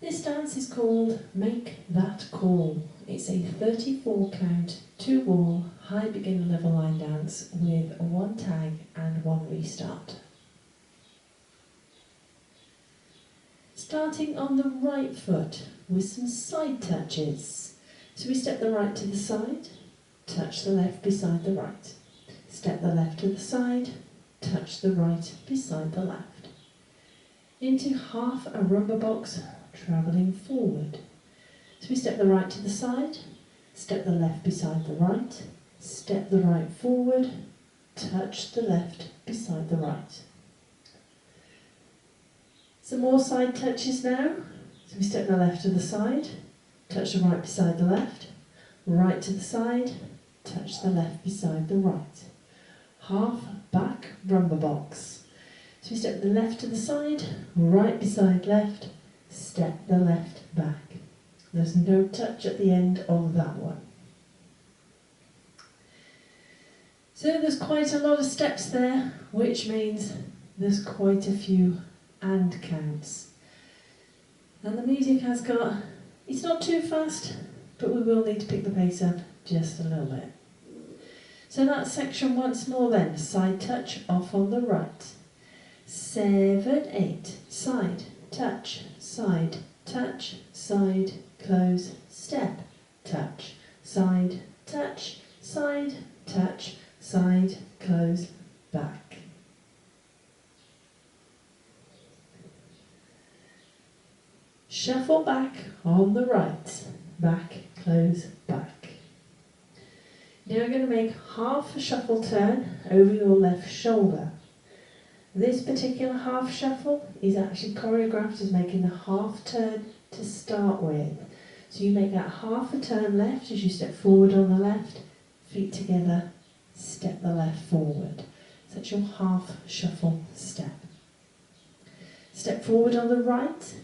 This dance is called Make That Call. It's a 34 count, 2 wall, high beginner level line dance with 1 tag and 1 restart. Starting on the right foot with some side touches. So we step the right to the side, touch the left beside the right. Step the left to the side, touch the right beside the left. Into half a rumba box, travelling forward. So we step the right to the side, step the left beside the right, step the right forward, touch the left beside the right. Some more side touches now. So we step the left to the side, touch the right beside the left, right to the side, touch the left beside the right. Half back rumba box. So we step the left to the side, right beside left, step the left back. There's no touch at the end of that one. So there's quite a lot of steps there, which means there's quite a few and counts. And the music has got, it's not too fast, but we will need to pick the pace up just a little bit. So that section once more then, side touch off on the right. 7, 8, side, touch, side, touch, side, close, step, touch, side, touch, side, touch, side, close, back. Shuffle back on the right, back, close, back. Now you're going to make half a shuffle turn over your left shoulder. This particular half shuffle is actually choreographed as making a half turn to start with. So you make that half a turn left as you step forward on the left, feet together, step the left forward. So that's your half shuffle step. Step forward on the right,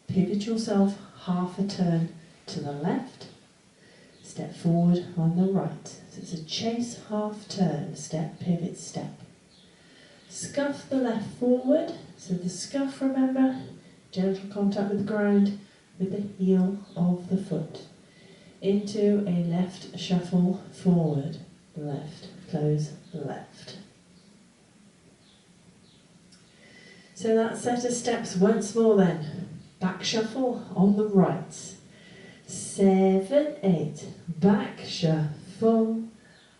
pivot yourself half a turn to the left, step forward on the right. So it's a chase half turn, step, pivot, step. Scuff the left forward, so the scuff, remember, gentle contact with the ground with the heel of the foot. Into a left shuffle forward, left, close, left. So that set of steps once more then. Back shuffle on the right. 7, 8, back shuffle,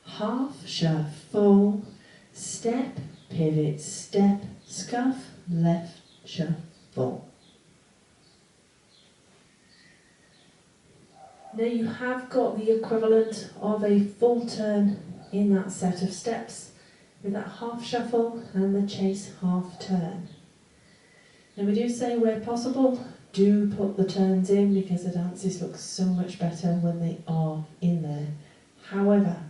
half shuffle, step, pivot, step, scuff, left shuffle. Now you have got the equivalent of a full turn in that set of steps with that half shuffle and the chase half turn. Now we do say where possible, do put the turns in because the dances look so much better when they are in there. However,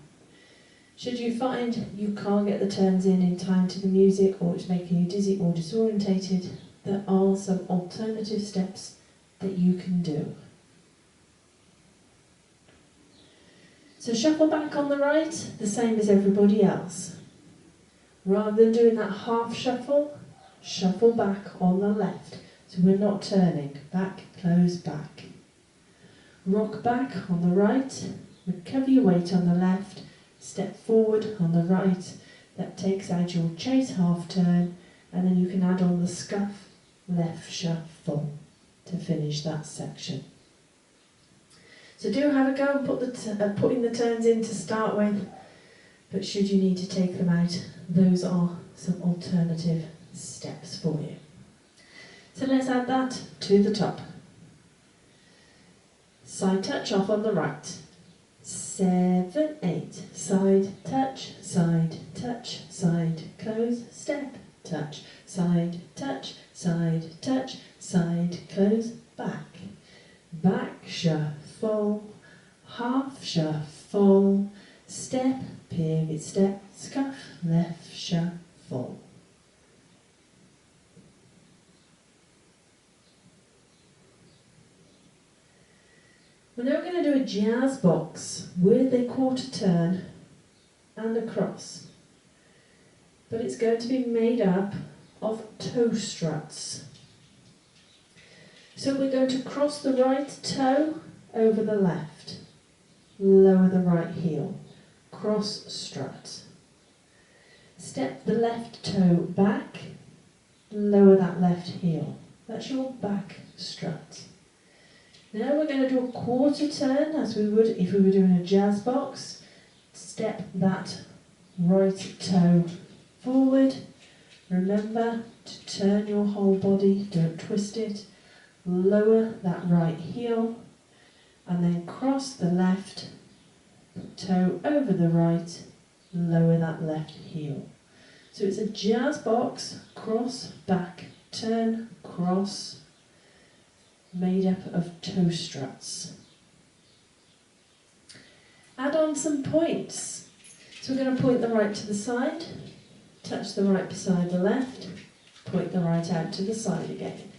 should you find you can't get the turns in time to the music, or it's making you dizzy or disorientated, there are some alternative steps that you can do. So shuffle back on the right, the same as everybody else. Rather than doing that half shuffle, shuffle back on the left. So we're not turning, back, close, back. Rock back on the right, recover your weight on the left, step forward on the right. That takes out your chase half turn, and then you can add on the scuff left shuffle to finish that section. So do have a go and putting the turns in to start with, but should you need to take them out, those are some alternative steps for you. So let's add that to the top. Side touch off on the right. 7, 8, side, touch, side, close, step, touch, side, side, close, back. Back shuffle, half shuffle, step, pivot, step, scuff, left shuffle. We're now going to do a jazz box with a quarter turn and a cross. But it's going to be made up of toe struts. So we're going to cross the right toe over the left, lower the right heel, cross strut. Step the left toe back, lower that left heel. That's your back strut. Now we're going to do a quarter turn as we would if we were doing a jazz box. Step that right toe forward. Remember to turn your whole body, don't twist it. Lower that right heel and then cross the left toe over the right, lower that left heel. So it's a jazz box, cross, back, turn, cross, made up of toe struts. Add on some points. So we're going to point the right to the side, touch the right beside the left, point the right out to the side again.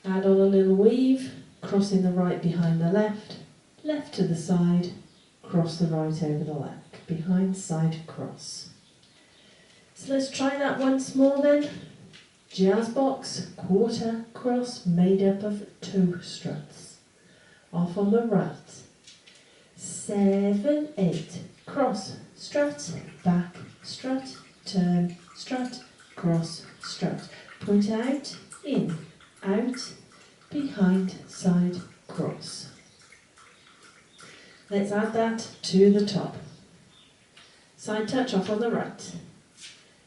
Add on a little weave, crossing the right behind the left, left to the side, cross the right over the left, behind, side, cross. So let's try that once more then. Jazz box, quarter, cross, made up of toe struts. Off on the right. 7, 8, cross, strut, back, strut, turn, strut, cross, strut. Point out, in, out, behind, side, cross. Let's add that to the top. Side touch off on the right.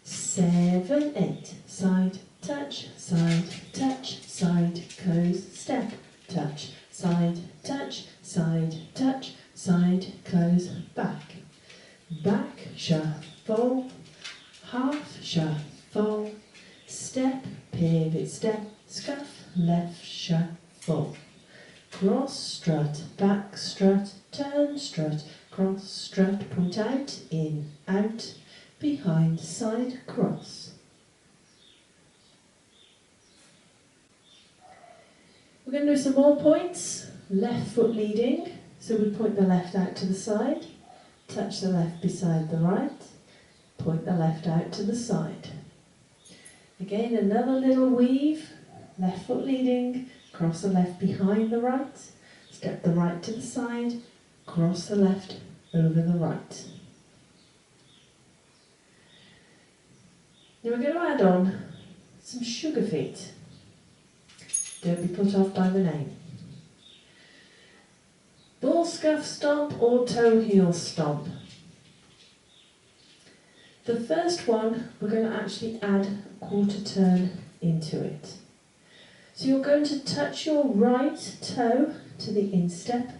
7, 8, side, touch, side, close, step, touch, side, close, back. Back, shuffle, half, shuffle, step, pivot, step, scuff, left, shuffle. Cross, strut, back, strut, turn, strut, cross, strut, point out, in, out, behind, side, cross. We're going to do some more points. Left foot leading, so we point the left out to the side, touch the left beside the right, point the left out to the side. Again, another little weave, left foot leading, cross the left behind the right, step the right to the side, cross the left over the right. Now we're going to add on some sugar feet. Don't be put off by the name. Ball scuff stomp or toe heel stomp. The first one, we're going to actually add a quarter turn into it. So you're going to touch your right toe to the instep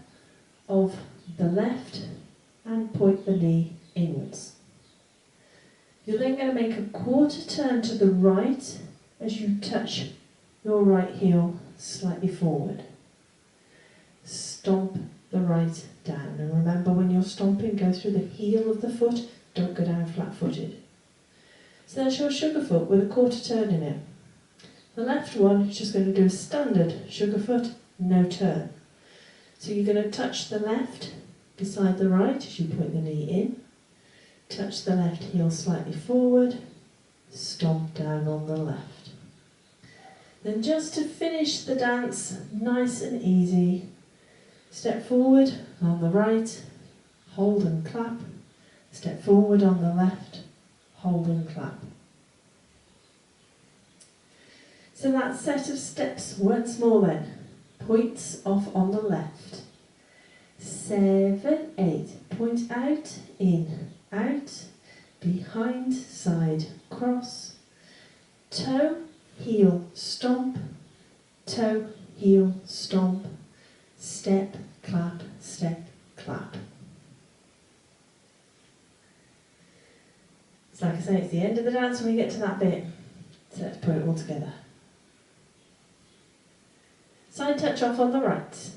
of the left and point the knee inwards. You're then going to make a quarter turn to the right as you touch your right heel slightly forward. Stomp the right down. And remember, when you're stomping, go through the heel of the foot, don't go down flat-footed. So that's your sugar foot with a quarter turn in it. The left one is just going to do a standard sugar foot, no turn. So you're going to touch the left beside the right as you point the knee in, touch the left heel slightly forward, stomp down on the left. Then just to finish the dance nice and easy, step forward on the right, hold and clap, step forward on the left, hold and clap. So that set of steps once more then. Points off on the left. 7, 8, point out, in, out, behind, side, cross, toe, heel, stomp, toe, heel, stomp, step, clap, clap. It's like I say, it's the end of the dance when we get to that bit. So let's put it all together. Side touch off on the right.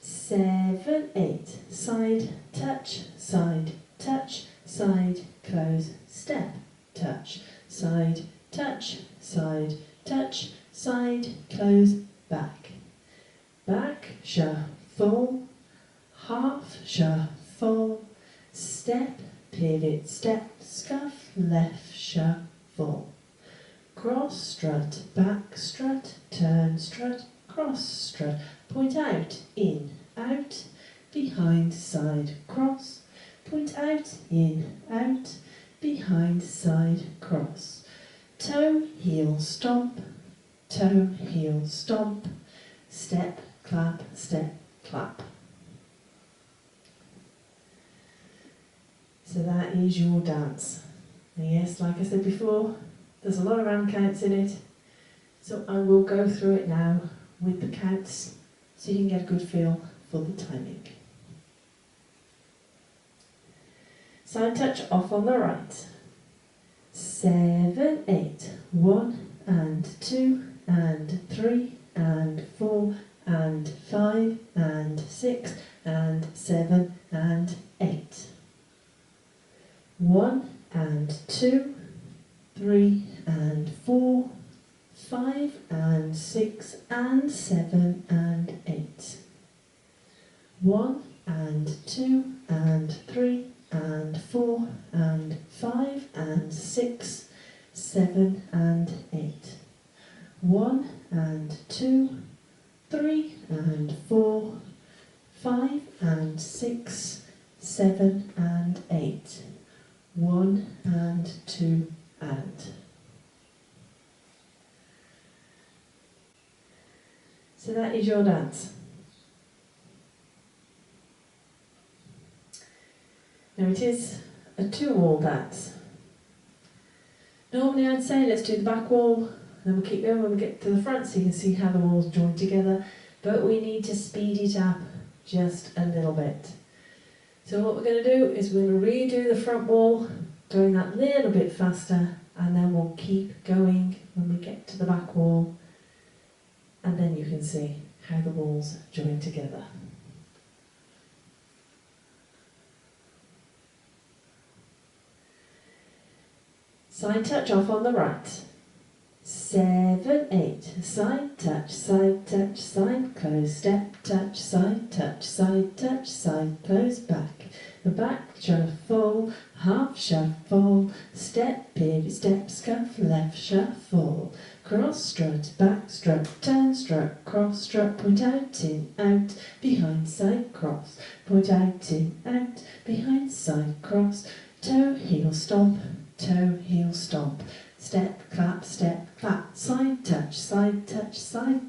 7, 8, side, touch, side, close, step, touch, side, side, close, back. Back, shuffle, half, shuffle, step, pivot, step, scuff, left, shuffle. cross strut, back strut, turn strut, cross strut, point out, in, out, behind, side, cross, point out, in, out, behind, side, cross, toe, heel, stomp, toe, heel, stomp, step, clap, clap. So that is your dance. And yes, like I said before, there's a lot of hand counts in it, so I will go through it now with the counts so you can get a good feel for the timing. Side touch off on the right. 7, 8, 1 and 2 and 3 and 4 and 5 and 6 and 7 and 8. 1 and 2, 3 and 4, 5 and 6 and 7 and 8. 1 and 2 and 3 and 4 and 5 and 6, 7 and 8. 1 and 2, 3 and 4, 5 and 6, 7 and 8. 1 and 2 and. So that is your dance. Now it is a 2-wall dance. Normally I'd say let's do the back wall, then we'll keep going when we get to the front so you can see how the walls join together, but we need to speed it up just a little bit. So what we're going to do is we're going to redo the front wall, going that little bit faster, and then we'll keep going when we get to the back wall, and then you can see how the walls join together. Side touch off on the right. 7, 8, side touch, side close, step touch, side close, back. The back shuffle, half shuffle, step, pivot, step, scuff, left shuffle. Cross strut, back strut, turn strut, cross strut, point out, in, out, behind, side, cross, point out, in, out, behind, side, cross, toe, heel, stomp, step, clap, side touch, side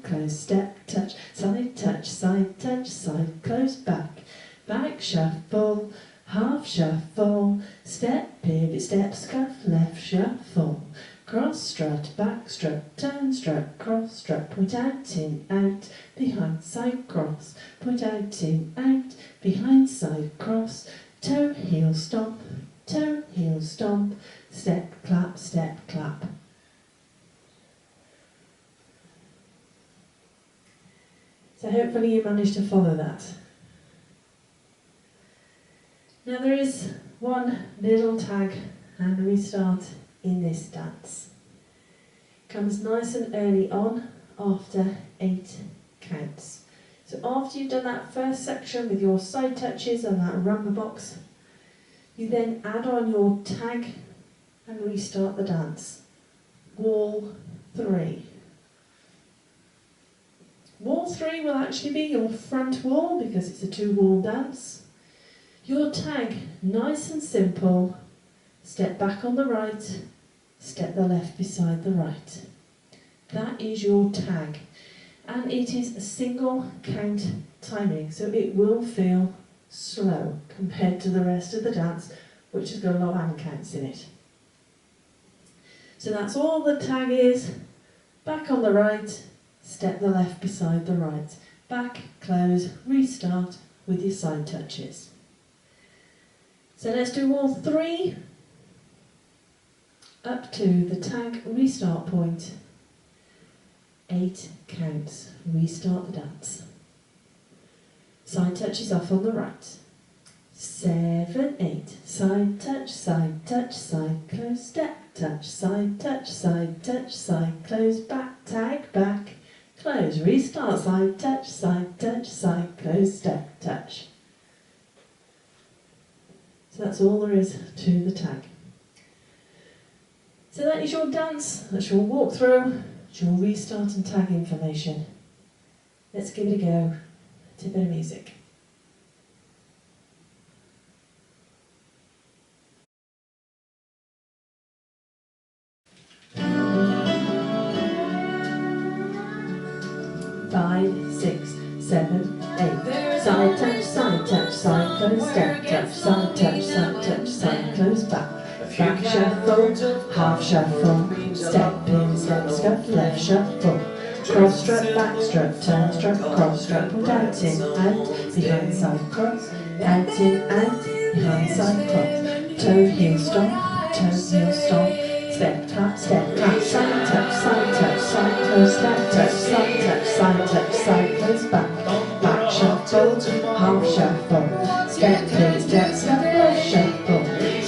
close, step touch, side close, back shuffle, half shuffle, step, pivot, step, scuff, left shuffle, cross strut, back strut, turn strut, cross strut, point out, in, out, behind, side, cross, point out, in, out, behind, side, cross, toe, heel, stomp, step, clap, clap. So hopefully you managed to follow that. Now there is one little tag and restart in this dance. Comes nice and early on after 8 counts. So after you've done that first section with your side touches and that rumba box, you then add on your tag and restart the dance. Wall 3. Wall 3 will actually be your front wall because it's a 2-wall dance. Your tag, nice and simple, step back on the right, step the left beside the right. That is your tag. And it is a single count timing, so it will feel slow compared to the rest of the dance, which has got a lot of hand counts in it. So that's all the tag is. Back on the right, step the left beside the right. Back, close, restart with your side touches. So let's do all 3 up to the tag restart point. 8 counts, restart the dance. Side touches off on the right. 7, 8, side touch, side close, step touch, side close, back, tag, back, close, restart, side touch, close, step touch. So that's all there is to the tag. So that is your dance, that's your walkthrough, it's your restart and tag information. Let's give it a go to a bit of music. Five, 6, 7, 8. Side touch, side close, step touch, side touch, side close, back. Back shuffle, half shuffle, step in, step scuff, left shuffle. Cross strut, back strut, turn strut, cross strut, out in and behind side cross, out in and behind side cross. Toe heel stomp, step clap, side touch, side close, step touch, side close, back shuffle, half shuffle, step in, step scuff, left shuffle.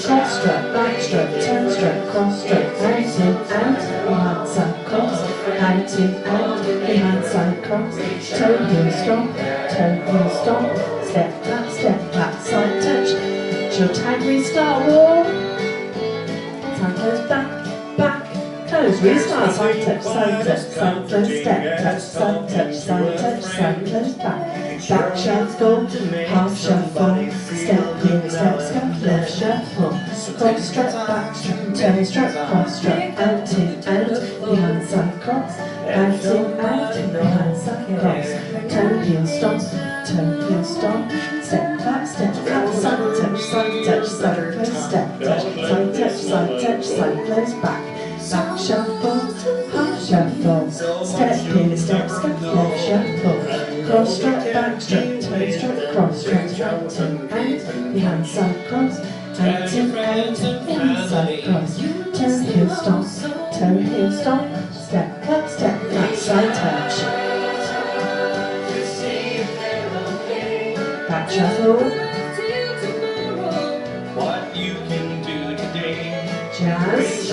Cross strut, back strut, turn strut, cross strut, out in and behind side cross, out in and behind side cross, toe heel stomp, step clap, side touch. It's your tag restart wall. Side close, back, close, restart, side touch, side close, step touch, side close, back shuffle, half shuffle, step in, step scuff, left shuffle, cross strut, back strut, turn strut, cross strut, out in and behind side cross, out in and behind side cross, toe heel stomp, step clap, side touch, side close, step touch, side close, back shuffle, half shuffle, step in, step scuff, left shuffle, cross strut, back strut, toe strut, cross strut, out in and behind side cross, out in and behind side cross, toe heel stomp, step clap, side touch, back shuffle, what you can do today, jazz,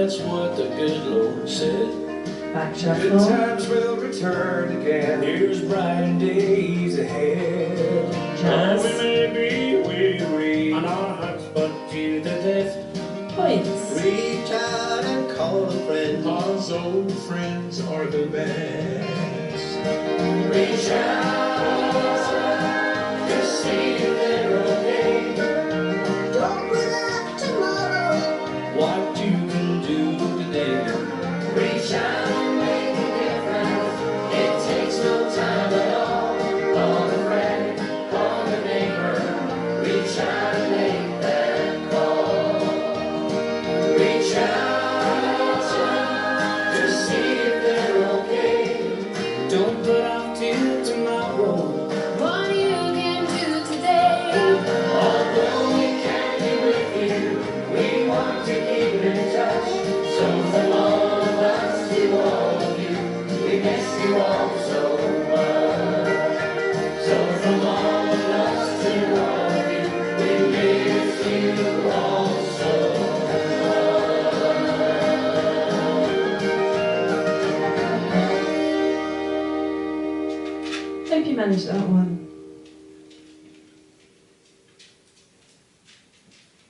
that's what the good Lord said. back Good shuffle, times will return again. Here's brighter days ahead. Jazz. Oh, we may be weary on our hearts, but to the death. points. Reach out and call a friend. Cause old friends are the best. Reach out to see if they're okay. Don't put off tomorrow. What you can do today. Reach out and make a difference. It takes no time at all. Call a friend, call a neighbor. Reach out and make that call. Reach out to see if they're okay. Don't put off till tomorrow. What you can do today. Although we can't be with you, we want to keep in touch. So from all of us to all of you, we miss you all so much. So from all of us to all of you, we miss you all so Hope you managed that one.